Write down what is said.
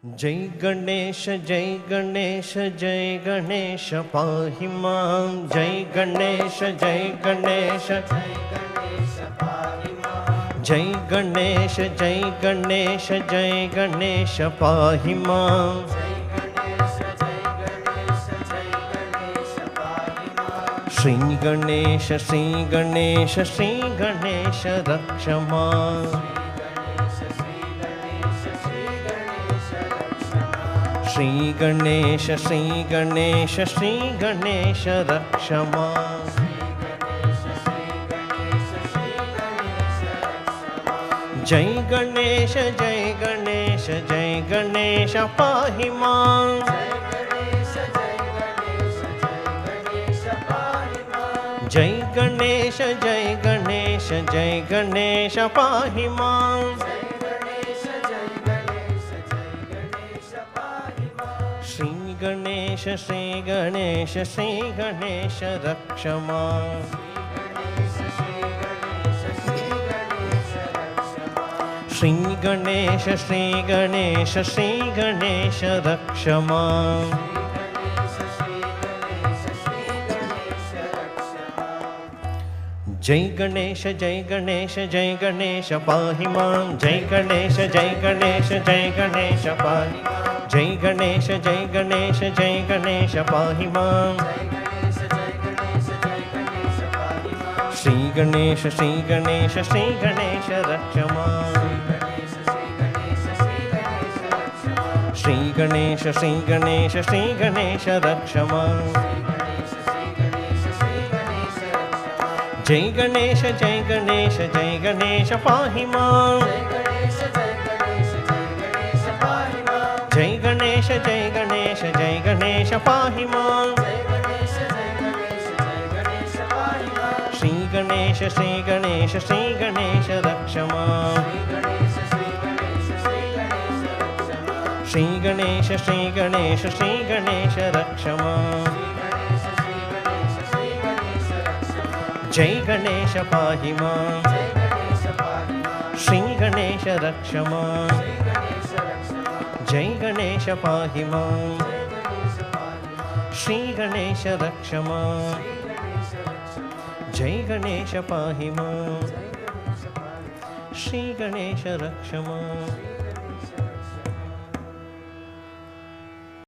जय गणेश जय गणेश जय गणेश पाहि मां। जय गणेश जय गणेश जय गणेश जय गणेश जय गणेश पाहि मां। श्री गणेश श्री गणेश श्री गणेश रक्ष मां। श्री गणेश श्री गणेश श्री गणेश रक्ष मां। जय गणेश जय गणेश जय गणेश पाहि मां। जय गणेश जय गणेश जय गणेश पाहि मां। श्री गणेश श्री गणेश श्री गणेश रक्ष मां। श्री गणेश श्री गणेश श्री गणेश रक्ष मां। जय गणेश जय गणेश जय गणेश पाहि मां। जय गणेश जय गणेश जय गणेश पाहि मां। जय गणेश जय गणेश जय गणेश पाहि मां। श्री गणेश श्री गणेश श्री गणेश रक्ष मां। श्री गणेश श्री गणेश श्री गणेश रक्ष मां। जय गणेश जय गणेश जय गणेश पाहि मां। जय गणेश जय गणेश जय गणेश पाहि मां। श्री गणेश श्री गणेश श्री गणेश रक्ष मां। श्री गणेश श्री गणेश श्री गणेश रक्ष मां। जय गणेश पाहि मां। श्री गणेश रक्ष मां। जय गणेश पाहि मां। श्री गणेश रक्ष मां। जय गणेश पाहि मां। श्री गणेश रक्ष मां।